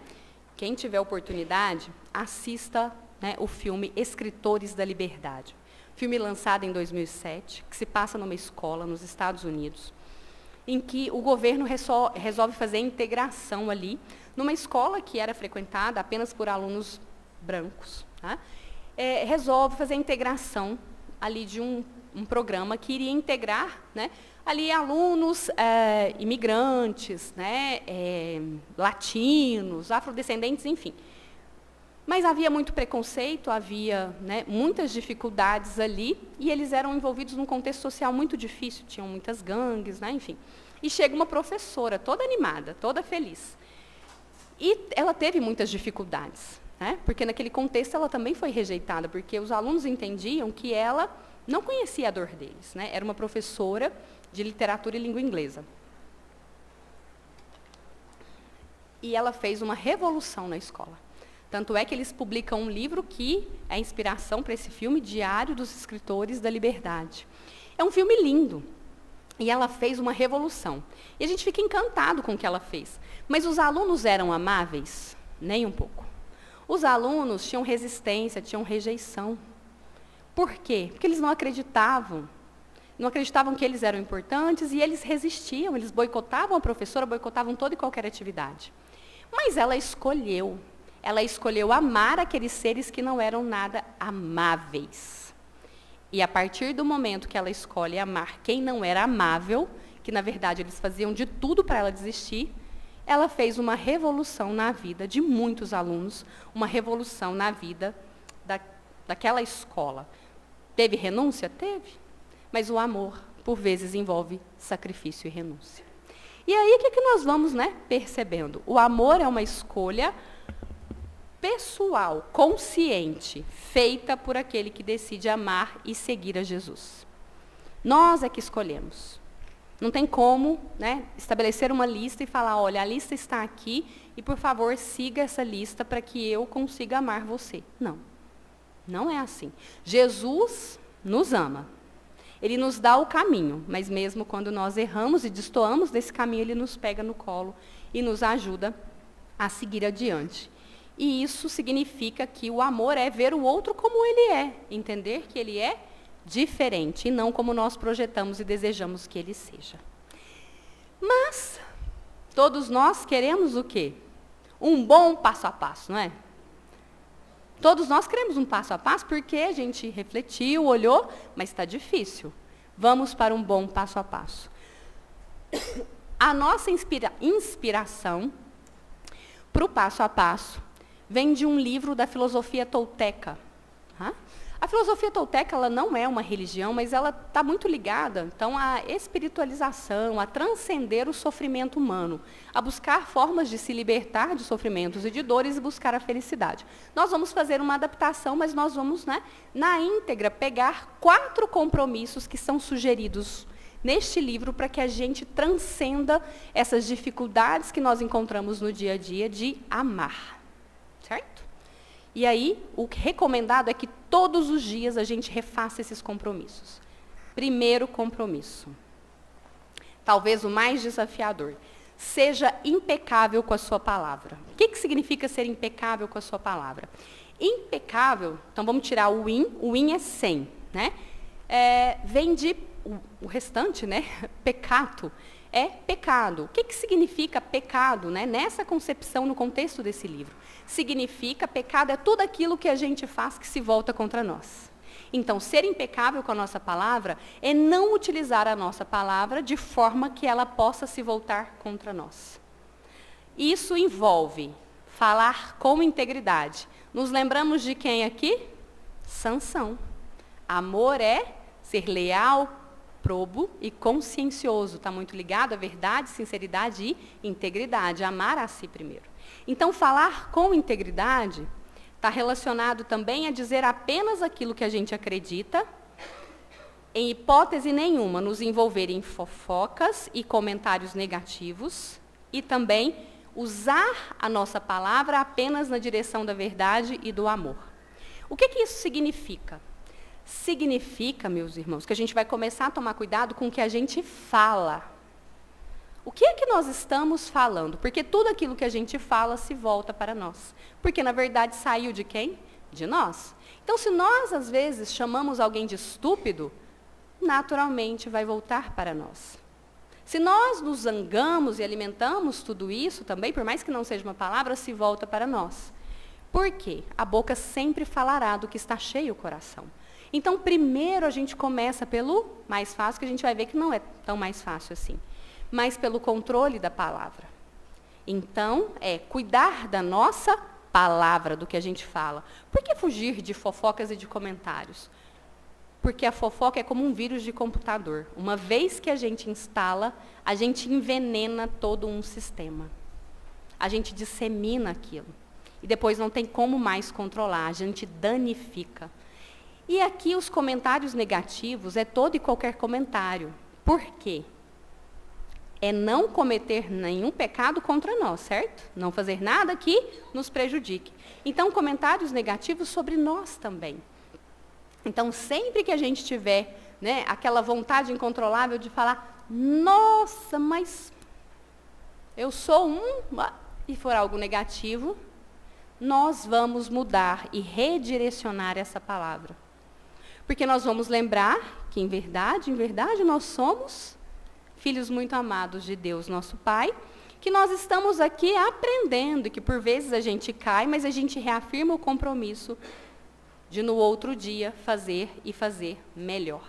Quem tiver oportunidade, assista, né, o filme Escritores da Liberdade. Filme lançado em 2007, que se passa numa escola nos Estados Unidos, em que o governo resolve fazer a integração ali, numa escola que era frequentada apenas por alunos brancos. Tá? Resolve fazer a integração ali de um programa que iria integrar, né, ali alunos imigrantes, né, latinos, afrodescendentes, enfim. Mas havia muito preconceito, havia, né, muitas dificuldades ali, e eles eram envolvidos num contexto social muito difícil, tinham muitas gangues, né, enfim. E chega uma professora, toda animada, toda feliz. E ela teve muitas dificuldades, né, porque naquele contexto ela também foi rejeitada, porque os alunos entendiam que ela não conhecia a dor deles, né, era uma professora de literatura e língua inglesa. E ela fez uma revolução na escola. Tanto é que eles publicam um livro que é a inspiração para esse filme, Diário dos Escritores da Liberdade. É um filme lindo. E ela fez uma revolução. E a gente fica encantado com o que ela fez. Mas os alunos eram amáveis? Nem um pouco. Os alunos tinham resistência, tinham rejeição. Por quê? Porque eles não acreditavam. Não acreditavam que eles eram importantes e eles resistiam, eles boicotavam a professora, boicotavam toda e qualquer atividade. Mas ela escolheu amar aqueles seres que não eram nada amáveis. E a partir do momento que ela escolhe amar quem não era amável, que na verdade eles faziam de tudo para ela desistir, ela fez uma revolução na vida de muitos alunos, uma revolução na vida daquela escola. Teve renúncia? Teve. Mas o amor, por vezes, envolve sacrifício e renúncia. E aí, o que nós vamos, né, percebendo? O amor é uma escolha pessoal, consciente, feita por aquele que decide amar e seguir a Jesus. Nós é que escolhemos. Não tem como, né, estabelecer uma lista e falar, olha, a lista está aqui e, por favor, siga essa lista para que eu consiga amar você. Não. Não é assim. Jesus nos ama. Ele nos dá o caminho, mas mesmo quando nós erramos e destoamos desse caminho, ele nos pega no colo e nos ajuda a seguir adiante. E isso significa que o amor é ver o outro como ele é, entender que ele é diferente e não como nós projetamos e desejamos que ele seja. Mas todos nós queremos o quê? Um bom passo a passo, não é? Todos nós queremos um passo a passo porque a gente refletiu, olhou, mas está difícil. Vamos para um bom passo a passo. A nossa inspiração para o passo a passo vem de um livro da filosofia tolteca. A filosofia tolteca ela não é uma religião, mas ela está muito ligada então, à espiritualização, a transcender o sofrimento humano, a buscar formas de se libertar de sofrimentos e de dores e buscar a felicidade. Nós vamos fazer uma adaptação, mas nós vamos, né, na íntegra, pegar 4 compromissos que são sugeridos neste livro para que a gente transcenda essas dificuldades que nós encontramos no dia a dia de amar. Certo? E aí, o recomendado é que todos os dias a gente refaça esses compromissos. Primeiro compromisso. Talvez o mais desafiador. Seja impecável com a sua palavra. O que significa ser impecável com a sua palavra? Impecável, então vamos tirar o in é 100, né? Vem de, o restante, né? Pecato. É pecado. O que significa pecado, né? Nessa concepção, no contexto desse livro? Significa, pecado é tudo aquilo que a gente faz que se volta contra nós. Então, ser impecável com a nossa palavra é não utilizar a nossa palavra de forma que ela possa se voltar contra nós. Isso envolve falar com integridade. Nos lembramos de quem aqui? Sansão. Amor é ser leal, probo e consciencioso. Está muito ligado à verdade, sinceridade e integridade. Amar a si primeiro. Então, falar com integridade está relacionado também a dizer apenas aquilo que a gente acredita, em hipótese nenhuma, nos envolver em fofocas e comentários negativos, e também usar a nossa palavra apenas na direção da verdade e do amor. O que isso significa? Significa, meus irmãos, que a gente vai começar a tomar cuidado com o que a gente fala. O que é que nós estamos falando? Porque tudo aquilo que a gente fala se volta para nós. Porque, na verdade, saiu de quem? De nós. Então, se nós, às vezes, chamamos alguém de estúpido, naturalmente vai voltar para nós. Se nós nos zangamos e alimentamos tudo isso também, por mais que não seja uma palavra, se volta para nós. Por quê? A boca sempre falará do que está cheio o coração. Então, primeiro a gente começa pelo mais fácil, que a gente vai ver que não é tão mais fácil assim. Mas pelo controle da palavra. Então, cuidar da nossa palavra, do que a gente fala. Por que fugir de fofocas e de comentários? Porque a fofoca é como um vírus de computador. Uma vez que a gente instala, a gente envenena todo um sistema. A gente dissemina aquilo. E depois não tem como mais controlar, a gente danifica. E aqui os comentários negativos é todo e qualquer comentário. Por quê? É não cometer nenhum pecado contra nós, certo? Não fazer nada que nos prejudique. Então, comentários negativos sobre nós também. Então, sempre que a gente tiver, né, aquela vontade incontrolável de falar, nossa, mas eu sou e for algo negativo, nós vamos mudar e redirecionar essa palavra. Porque nós vamos lembrar que, em verdade, nós somos filhos muito amados de Deus, nosso Pai, que nós estamos aqui aprendendo, que por vezes a gente cai, mas a gente reafirma o compromisso de no outro dia fazer e fazer melhor.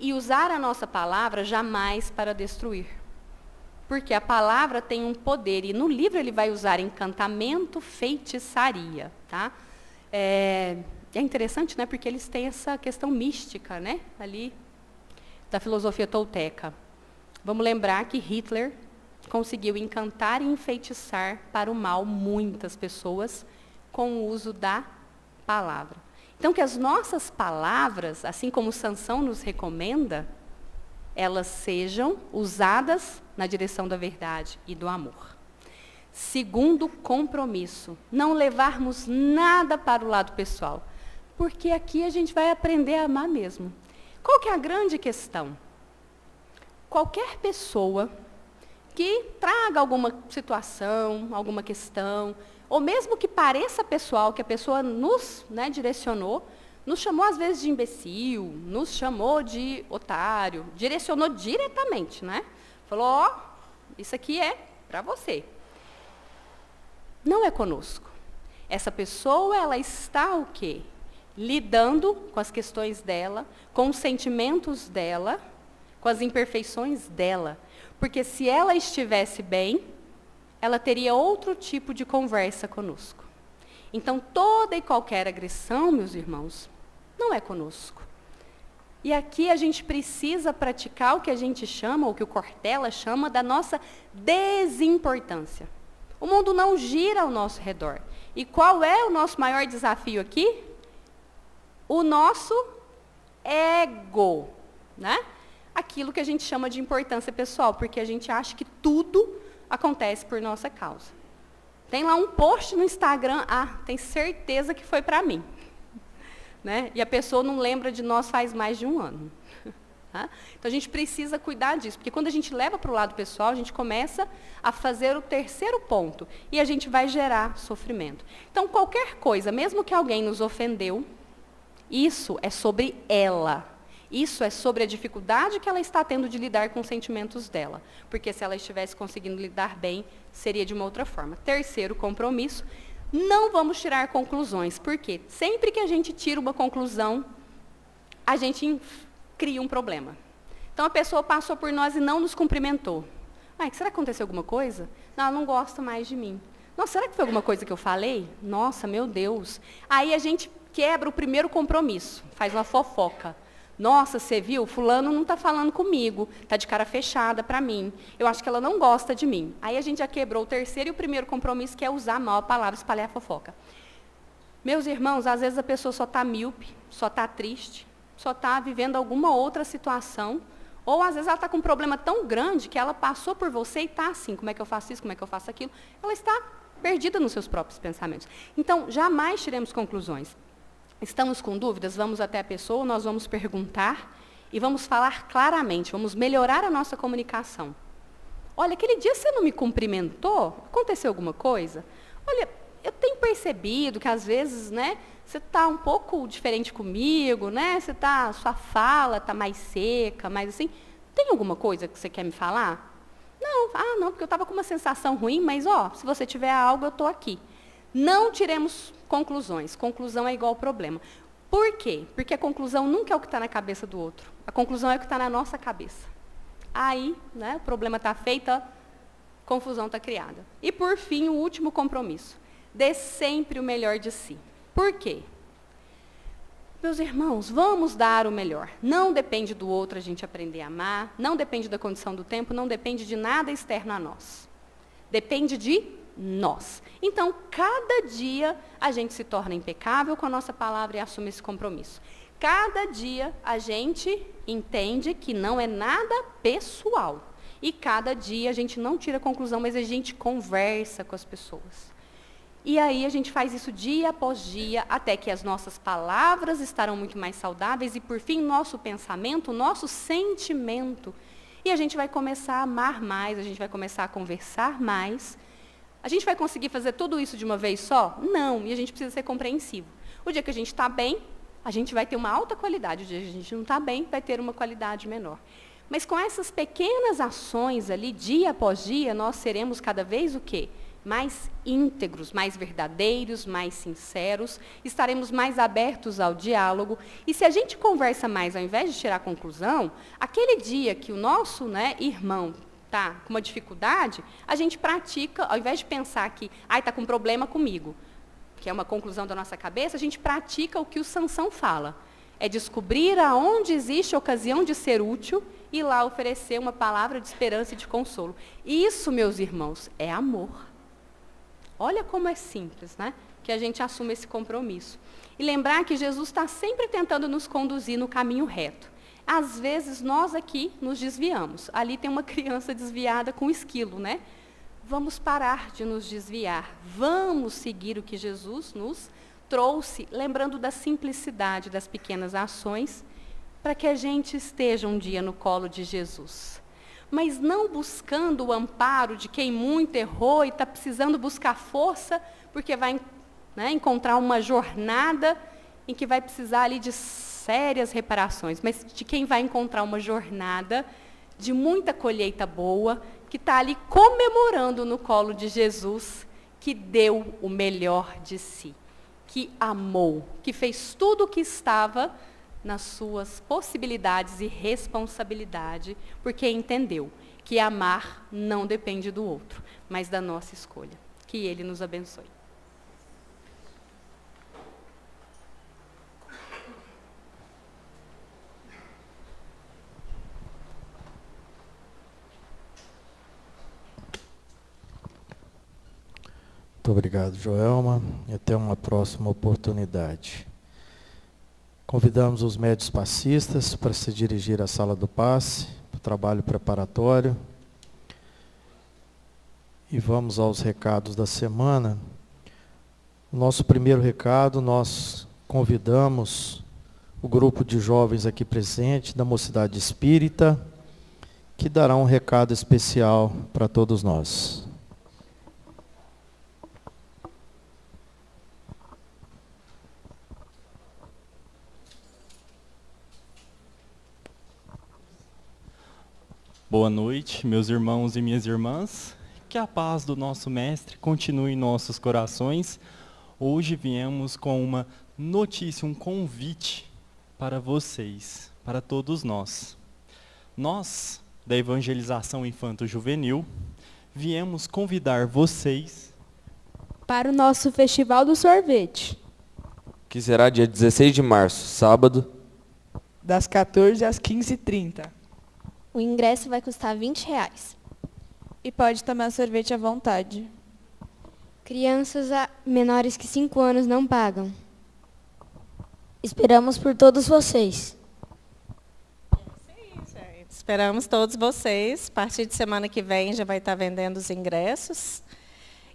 E usar a nossa palavra jamais para destruir. Porque a palavra tem um poder, e no livro ele vai usar encantamento, feitiçaria. Tá? É interessante, né? Porque eles têm essa questão mística, né? Ali da filosofia tolteca. Vamos lembrar que Hitler conseguiu encantar e enfeitiçar para o mal muitas pessoas com o uso da palavra. Então, que as nossas palavras, assim como Sansão nos recomenda, elas sejam usadas na direção da verdade e do amor. Segundo compromisso, não levarmos nada para o lado pessoal, porque aqui a gente vai aprender a amar mesmo. Qual que é a grande questão? Qualquer pessoa que traga alguma situação, alguma questão, ou mesmo que pareça pessoal, que a pessoa nos direcionou, nos chamou às vezes de imbecil, nos chamou de otário, direcionou diretamente, né? Falou, isso aqui é para você. Não é conosco. Essa pessoa, ela está o quê? Lidando com as questões dela, com os sentimentos dela, com as imperfeições dela. Porque se ela estivesse bem, ela teria outro tipo de conversa conosco. Então, toda e qualquer agressão, meus irmãos, não é conosco. E aqui a gente precisa praticar o que a gente chama, ou que o Cortella chama, da nossa desimportância. O mundo não gira ao nosso redor. E qual é o nosso maior desafio aqui? O nosso ego, né? Aquilo que a gente chama de importância pessoal, porque a gente acha que tudo acontece por nossa causa. Tem lá um post no Instagram, tem certeza que foi para mim. Né? E a pessoa não lembra de nós faz mais de um ano. Tá? Então, a gente precisa cuidar disso, porque quando a gente leva para o lado pessoal, a gente começa a fazer o terceiro ponto, e a gente vai gerar sofrimento. Então, qualquer coisa, mesmo que alguém nos ofendeu, isso é sobre ela. Isso é sobre a dificuldade que ela está tendo de lidar com os sentimentos dela. Porque se ela estivesse conseguindo lidar bem, seria de uma outra forma. Terceiro compromisso, não vamos tirar conclusões. Porque sempre que a gente tira uma conclusão, a gente cria um problema. Então, a pessoa passou por nós e não nos cumprimentou. Será que aconteceu alguma coisa? Não, ela não gosta mais de mim. Nossa, será que foi alguma coisa que eu falei? Nossa, meu Deus. Aí a gente quebra o primeiro compromisso, faz uma fofoca. Nossa, você viu? Fulano não está falando comigo, está de cara fechada para mim. Eu acho que ela não gosta de mim. Aí a gente já quebrou o terceiro e o primeiro compromisso, que é usar mal a palavra, espalhar a fofoca. Meus irmãos, às vezes a pessoa só está míope, só está triste, só está vivendo alguma outra situação, ou às vezes ela está com um problema tão grande que ela passou por você e está assim, como é que eu faço isso, como é que eu faço aquilo? Ela está perdida nos seus próprios pensamentos. Então, jamais tiremos conclusões. Estamos com dúvidas? Vamos até a pessoa, nós vamos perguntar e vamos falar claramente, vamos melhorar a nossa comunicação. Olha, aquele dia você não me cumprimentou? Aconteceu alguma coisa? Olha, eu tenho percebido que às vezes, né, você está um pouco diferente comigo, né? Sua fala está mais seca, mais assim. Tem alguma coisa que você quer me falar? Não, porque eu estava com uma sensação ruim, mas se você tiver algo, eu estou aqui. Não tiremos conclusões. Conclusão é igual problema. Por quê? Porque a conclusão nunca é o que está na cabeça do outro. A conclusão é o que está na nossa cabeça. Aí, né, o problema está feito, a confusão está criada. E, por fim, o último compromisso. Dê sempre o melhor de si. Por quê? Meus irmãos, vamos dar o melhor. Não depende do outro a gente aprender a amar, não depende da condição do tempo, não depende de nada externo a nós. Depende de nós. Então, cada dia a gente se torna impecável com a nossa palavra e assume esse compromisso. Cada dia a gente entende que não é nada pessoal. E cada dia a gente não tira conclusão, mas a gente conversa com as pessoas. E aí a gente faz isso dia após dia, até que as nossas palavras estarão muito mais saudáveis e, por fim, nosso pensamento, nosso sentimento. E a gente vai começar a amar mais, a gente vai começar a conversar mais. A gente vai conseguir fazer tudo isso de uma vez só? Não, e a gente precisa ser compreensivo. O dia que a gente está bem, a gente vai ter uma alta qualidade. O dia que a gente não está bem, vai ter uma qualidade menor. Mas com essas pequenas ações ali, dia após dia, nós seremos cada vez o quê? Mais íntegros, mais verdadeiros, mais sinceros, estaremos mais abertos ao diálogo. E se a gente conversa mais, ao invés de tirar conclusão, aquele dia que o nosso, né, irmão está com uma dificuldade, a gente pratica, ao invés de pensar que, está com problema comigo, que é uma conclusão da nossa cabeça, a gente pratica o que o Sansão fala. É descobrir aonde existe a ocasião de ser útil e lá oferecer uma palavra de esperança e de consolo. Isso, meus irmãos, é amor. Olha como é simples, né? Que a gente assume esse compromisso. E lembrar que Jesus está sempre tentando nos conduzir no caminho reto. Às vezes, nós aqui nos desviamos. Ali tem uma criança desviada com esquilo, né? Vamos parar de nos desviar. Vamos seguir o que Jesus nos trouxe, lembrando da simplicidade das pequenas ações, para que a gente esteja um dia no colo de Jesus. Mas não buscando o amparo de quem muito errou e está precisando buscar força, porque vai, né, encontrar uma jornada em que vai precisar ali de sérias reparações, mas de quem vai encontrar uma jornada de muita colheita boa, que está ali comemorando no colo de Jesus, que deu o melhor de si, que amou, que fez tudo o que estava nas suas possibilidades e responsabilidade, porque entendeu que amar não depende do outro, mas da nossa escolha. Que Ele nos abençoe. Muito obrigado, Joelma, e até uma próxima oportunidade. Convidamos os médios passistas para se dirigir à sala do passe, para o trabalho preparatório. E vamos aos recados da semana. O nosso primeiro recado, nós convidamos o grupo de jovens aqui presente, da Mocidade Espírita, que dará um recado especial para todos nós. Boa noite, meus irmãos e minhas irmãs. Que a paz do nosso Mestre continue em nossos corações. Hoje viemos com uma notícia, um convite para vocês, para todos nós. Nós, da Evangelização Infanto-Juvenil, viemos convidar vocês para o nosso Festival do Sorvete. que será dia 16 de março, sábado, das 14 às 15h30. O ingresso vai custar R$20. E pode tomar sorvete à vontade. Crianças menores que 5 anos não pagam. Esperamos por todos vocês. Sim, gente. Esperamos todos vocês. A partir de semana que vem já vai estar vendendo os ingressos.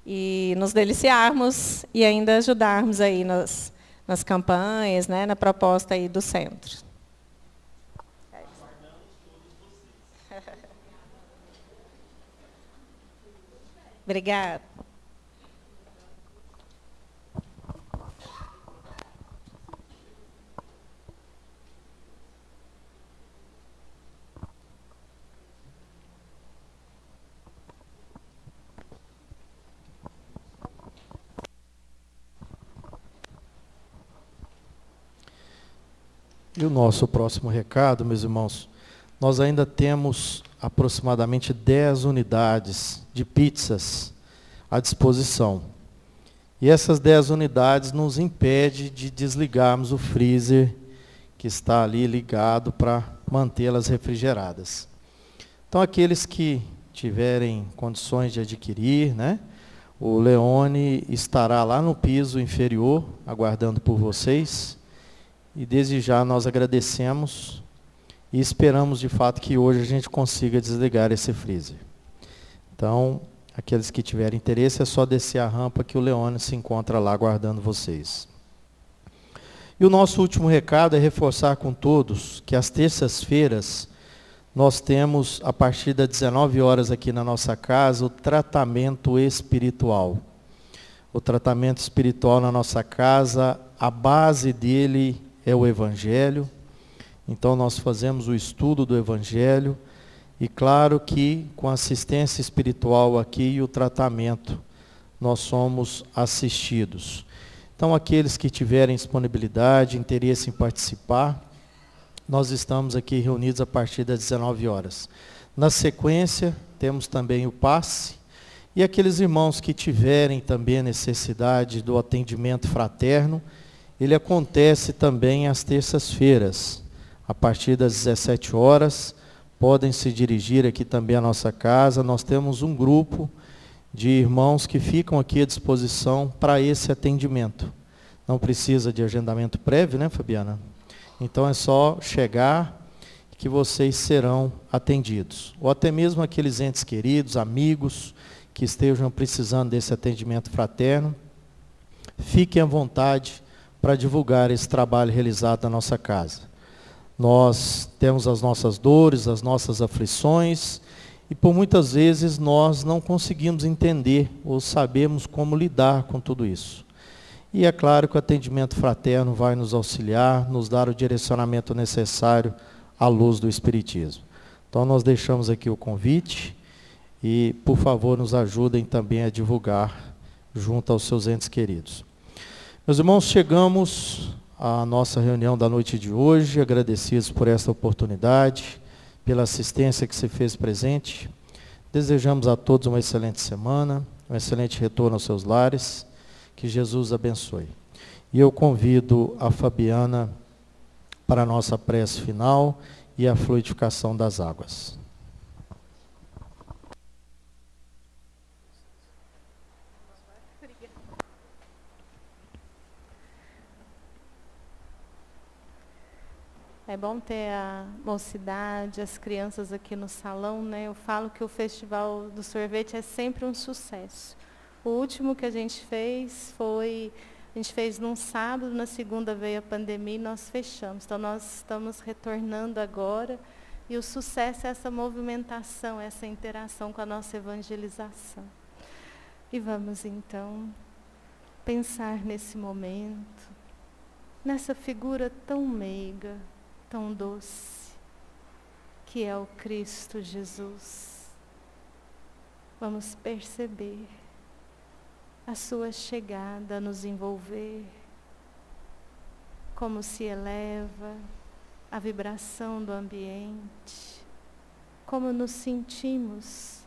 E nos deliciarmos e ainda ajudarmos aí nas campanhas, né, na proposta aí do centro. Obrigada. E o nosso próximo recado, meus irmãos, nós ainda temos aproximadamente 10 unidades de pizzas à disposição. E essas 10 unidades nos impedem de desligarmos o freezer que está ali ligado para mantê-las refrigeradas. Então, aqueles que tiverem condições de adquirir, né, o Leone estará lá no piso inferior, aguardando por vocês. E desde já nós agradecemos e esperamos de fato que hoje a gente consiga desligar esse freezer. Então, aqueles que tiverem interesse é só descer a rampa que o Leone se encontra lá aguardando vocês. E o nosso último recado é reforçar com todos que às terças-feiras nós temos, a partir das 19 horas aqui na nossa casa, o tratamento espiritual. O tratamento espiritual na nossa casa, a base dele é o Evangelho. Então nós fazemos o estudo do Evangelho e claro que com assistência espiritual aqui e o tratamento nós somos assistidos. Então aqueles que tiverem disponibilidade, interesse em participar, nós estamos aqui reunidos a partir das 19 horas. Na sequência, temos também o passe e aqueles irmãos que tiverem também necessidade do atendimento fraterno, ele acontece também às terças-feiras, a partir das 17 horas, podem se dirigir aqui também à nossa casa. Nós temos um grupo de irmãos que ficam aqui à disposição para esse atendimento. Não precisa de agendamento prévio, né, Fabiana? Então é só chegar que vocês serão atendidos. Ou até mesmo aqueles entes queridos, amigos, que estejam precisando desse atendimento fraterno, fiquem à vontade para divulgar esse trabalho realizado na nossa casa. Nós temos as nossas dores, as nossas aflições, e por muitas vezes nós não conseguimos entender ou sabemos como lidar com tudo isso. E é claro que o atendimento fraterno vai nos auxiliar, nos dar o direcionamento necessário à luz do Espiritismo. Então nós deixamos aqui o convite e, por favor, nos ajudem também a divulgar junto aos seus entes queridos. Meus irmãos, chegamos à nossa reunião da noite de hoje, agradecidos por esta oportunidade, pela assistência que se fez presente. Desejamos a todos uma excelente semana, um excelente retorno aos seus lares, que Jesus abençoe. E eu convido a Fabiana para a nossa prece final e a fluidificação das águas. É bom ter a mocidade, as crianças aqui no salão, né? Eu falo que o Festival do Sorvete é sempre um sucesso. O último que a gente fez a gente fez num sábado, na segunda veio a pandemia e nós fechamos. Então nós estamos retornando agora e o sucesso é essa movimentação, essa interação com a nossa evangelização. E vamos então pensar nesse momento, nessa figura tão meiga, tão doce, que é o Cristo Jesus. Vamos perceber a sua chegada a nos envolver, como se eleva a vibração do ambiente, como nos sentimos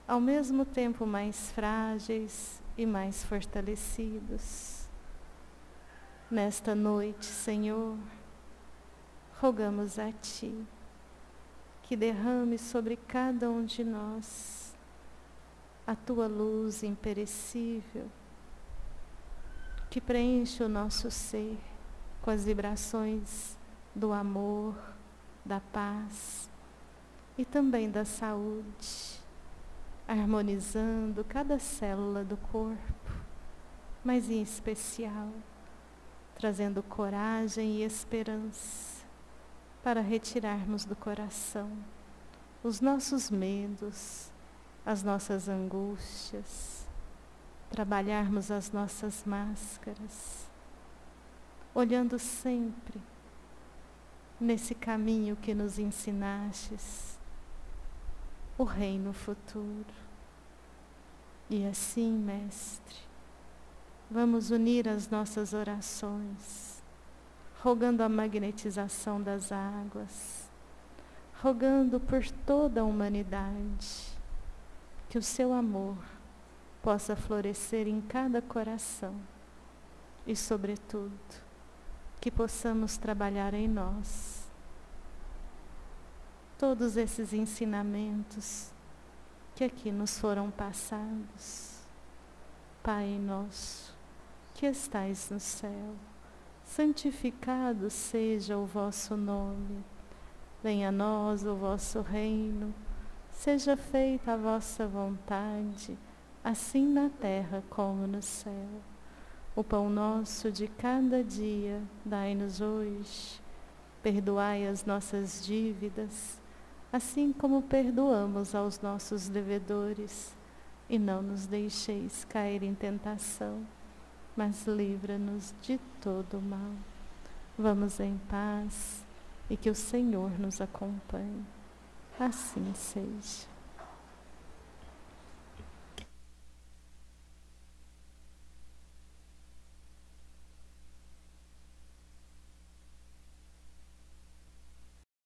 ao mesmo tempo mais frágeis e mais fortalecidos. Nesta noite, Senhor, rogamos a Ti que derrame sobre cada um de nós a Tua luz imperecível, que preenche o nosso ser com as vibrações do amor, da paz e também da saúde, harmonizando cada célula do corpo, mas em especial, trazendo coragem e esperança para retirarmos do coração os nossos medos, as nossas angústias, trabalharmos as nossas máscaras, olhando sempre nesse caminho que nos ensinastes, o reino futuro. E assim, Mestre, vamos unir as nossas orações, rogando a magnetização das águas, rogando por toda a humanidade, que o seu amor possa florescer em cada coração e, sobretudo, que possamos trabalhar em nós todos esses ensinamentos que aqui nos foram passados. Pai nosso, que estais no céu, santificado seja o vosso nome. Venha a nós o vosso reino, seja feita a vossa vontade, assim na terra como no céu. O pão nosso de cada dia dai-nos hoje. Perdoai as nossas dívidas, assim como perdoamos aos nossos devedores. E não nos deixeis cair em tentação, mas livra-nos de todo o mal. Vamos em paz e que o Senhor nos acompanhe. Assim seja.